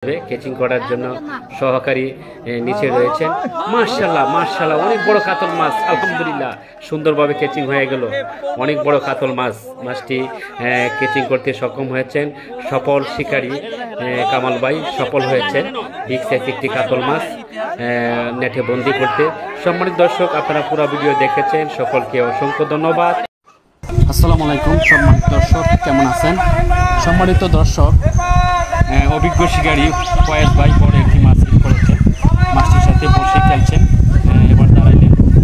কেচিং করার জন্য সহকারী নিচে রয়েছেন। মাশাআল্লাহ মাশাআল্লাহ, অনেক বড় কাতল মাছ, আলহামদুলিল্লাহ সুন্দরভাবে কেচিং হয়ে গেল। অনেক বড় কাতল মাছ, মাছটি কেচিং করতে সক্ষম হয়েছেন সফল শিকারী কামাল ভাই, সফল হয়েছেন বিগ সাইজ একটি কাতল মাছ নেটে বন্দি করতে। সম্মানিত দর্শক, আপনারা পুরো ভিডিও দেখেছেন, সকলকে অসংখ্য ধন্যবাদ। আসসালামু আলাইকুম সম্মানিত দর্শক, কেমন আছেন? সম্মানিত দর্শক, অভিজ্ঞ শিকারী ফয়েজ ভাই বড় একটি মাছ হিট করেছেন, মাছটির সাথে বসে খেলছেন, এবার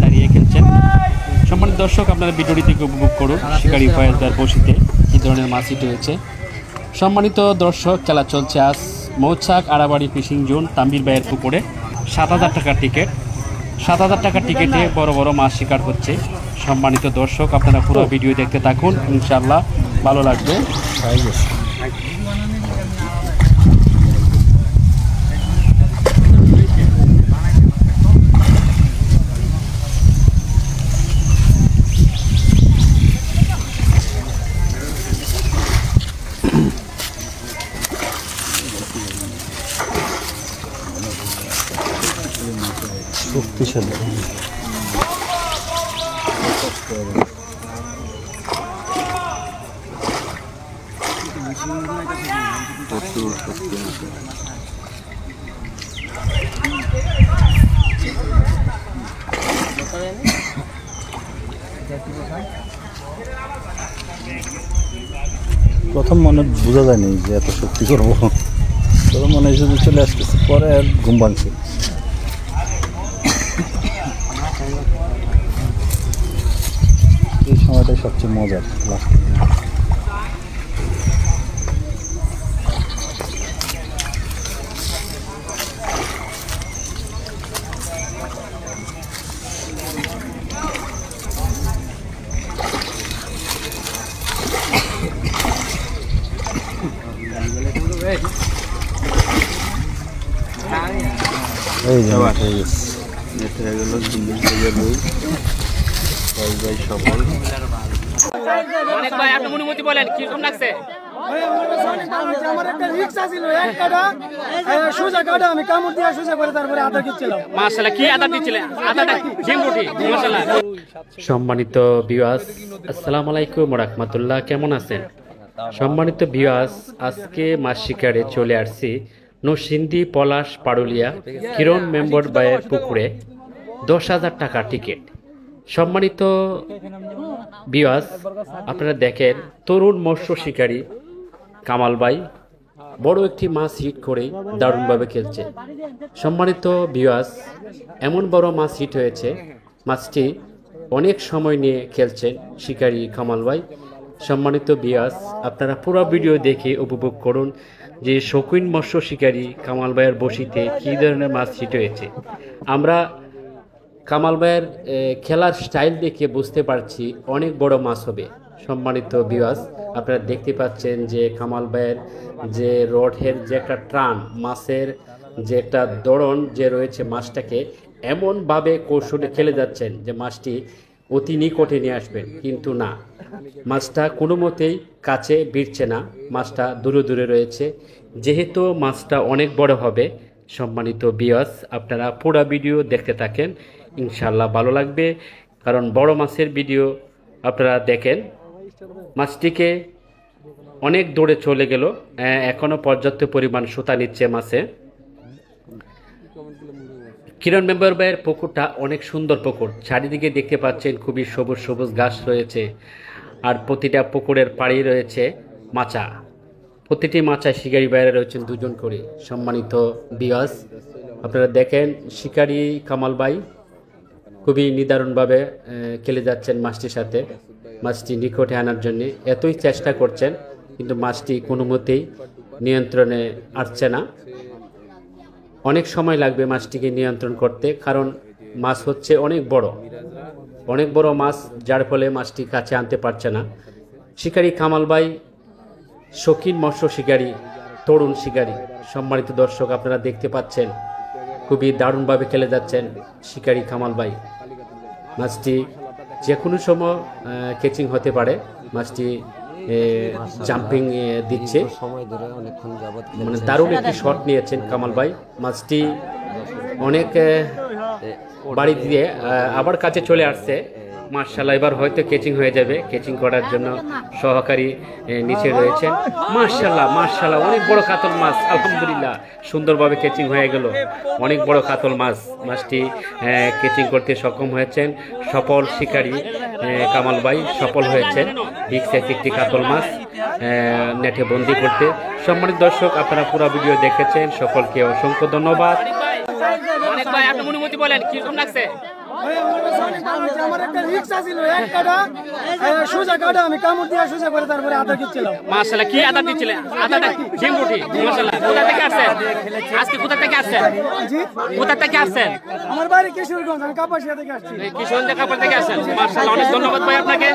দাঁড়িয়ে খেলছেন। সম্মানিত দর্শক, আপনারা ভিডিওটি থেকে উপভোগ করুন শিকারী ফয়েজ ভাইয়ের বসিতে কী ধরনের মাছ হিট হয়েছে। সম্মানিত দর্শক, খেলা চলছে আজ মৌচাক আড়াবাড়ি ফিশিং জোন তাম্বির ভাইয়ের পুকুরে। 7,000 টাকার টিকিট, 7,000 টাকার টিকিটে বড় বড় মাছ শিকার হচ্ছে। সম্মানিত দর্শক, আপনারা পুরো ভিডিও দেখতে থাকুন, ইনশাআল্লাহ ভালো লাগবে। প্রথম মনে বোঝা যায়নি যে এত শক্তি করবো, প্রথম মনে হয়েছে যে চলে আসতেছে, পরে আর ঘুম ভাঙছে। এই সময়টাই সবচেয়ে মজার, লাস্টে এই যে সফল। অনেক ভাই, আপনি অনুমতি বলেন কিরকম লাগছে? সম্মানিত ভিউয়ার্স, আসসালামু আলাইকুম ওয়া রাহমাতুল্লাহ, কেমন আছেন? সম্মানিত ভিউয়ার্স, আজকে মাছ শিকারে চলে আসছি নরসিংদী পলাশ পাড়ুলিয়া কিরণ মেম্বার ভাইয়ের পুকুরে। 10,000 টাকা টিকিট। সম্মানিত ভিউয়ার্স, আপনারা দেখেন তরুণ মৎস্য শিকারী কামাল ভাই বড় একটি মাছ হিট করে দারুণভাবে খেলছে। সম্মানিত ভিউয়ার্স, এমন বড় মাছ হিট হয়েছে, মাছটি অনেক সময় নিয়ে খেলছেন শিকারী কামাল ভাই। সম্মানিত ভিউয়ার্স, আপনারা পুরো ভিডিও দেখে উপভোগ করুন যে শৌখিন মৎস্য শিকারী কামাল ভাইয়ের বসিতে কী ধরনের মাছ হিট হয়েছে। আমরা কামাল ভাইয়ের খেলার স্টাইল দেখে বুঝতে পারছি অনেক বড় মাছ হবে। সম্মানিত ভিউয়ার্স, আপনারা দেখতে পাচ্ছেন যে কামাল ভাইয়ের যে রডের যে একটা টান, মাছের যে একটা দড়ন যে রয়েছে, মাছটাকে এমনভাবে কৌশলে খেলে যাচ্ছেন যে মাছটি অতি নিকটে নিয়ে আসবেন, কিন্তু না, মাছটা কোনো মতেই কাছে ভিড়ছে না, মাছটা দূরে দূরে রয়েছে। যেহেতু মাছটা অনেক বড় হবে, সম্মানিত ভিউয়ার্স, আপনারা পুরো ভিডিও দেখতে থাকেন, ইনশাআল্লাহ ভালো লাগবে। কারণ বড় মাছের ভিডিও আপনারা দেখেন, মাছটিকে অনেক দূরে চলে গেল, এখনও পর্যাপ্ত পরিমাণ সুতা নিচ্ছে মাছে। কিরণ মেম্বার ভাইয়ের পুকুরটা অনেক সুন্দর পুকুর, চারিদিকে দেখতে পাচ্ছেন খুবই সবুজ সবুজ ঘাস রয়েছে, আর প্রতিটা পুকুরের পাড়ি রয়েছে মাচা, প্রতিটি মাচায় শিকারী ভাইয়েরা রয়েছেন 2 জন করে। সম্মানিত ভিউয়ার্স, আপনারা দেখেন শিকারী কামাল ভাই খুবই নিদারুণভাবে খেলে যাচ্ছেন মাছটির সাথে, মাছটি নিকটে আনার জন্য এতই চেষ্টা করছেন, কিন্তু মাছটি কোনো মতেই নিয়ন্ত্রণে আসছে না। অনেক সময় লাগবে মাছটিকে নিয়ন্ত্রণ করতে, কারণ মাছ হচ্ছে অনেক বড় মাছ, যার ফলে মাছটি কাছে আনতে পারছে না। শিকারী কামাল ভাই শৌখিন মৎস্য শিকারী, তরুণ শিকারী। সম্মানিত দর্শক, আপনারা দেখতে পাচ্ছেন খুবই দারুণভাবে খেলে যাচ্ছেন শিকারী কামাল ভাই। মাছটি যে কোনো সময় ক্যাচিং হতে পারে, মাছটি জাম্পিং দিচ্ছে। সময় ধরে অনেকক্ষণ যাবত মানে দারুণ একটি শট নিয়েছেন কামাল ভাই। মাছটি অনেক বাড়ি দিয়ে আবার কাছে চলে আসছে। মাশাআল্লাহ, এবার হয়তো কেচিং হয়ে যাবে। কেচিং করার জন্য সহকারী নিচে রয়েছেন। মাশাআল্লাহ মাশাআল্লাহ, অনেক বড় কাতল মাছ, আলহামদুলিল্লাহ সুন্দরভাবে কেচিং হয়ে গেল। অনেক বড় কাতল মাছ, মাছটি কেচিং করতে সক্ষম হয়েছেন। সফল শিকারী কামাল ভাই সফল হয়েছেন বিগ সাইজ একটি কাতল মাছ নেটে বন্দি করতে। সম্মানিত দর্শক, আপনারা পুরো ভিডিও দেখেছেন, সকলকে অসংখ্য ধন্যবাদ। অনেক ভাই, আপনি অনুমতি বলেন কিরকম লাগছে? আমার একটা রিক্সা ছিল, এক কাটা সোজা কাটা, আমি কামড় দিয়ে সোজা করে তারপরে আদা দিচ্ছিলাম। মাশাআল্লাহ, কি আদা দিচ্ছিলেন? আদাটা ডিম রুটি। মাশাআল্লাহ, কোথা থেকে আসছেন আজকে? কোথা থেকে আসছেন? কোথা থেকে আসছেন? আমার বাড়ি কিশোরগঞ্জ, আমি কাপাসিয়া থেকে আসছি। কিশোরগঞ্জ কাপাসিয়া থেকে আসছেন। মাশাআল্লাহ, অনেক ধন্যবাদ ভাই আপনাকে।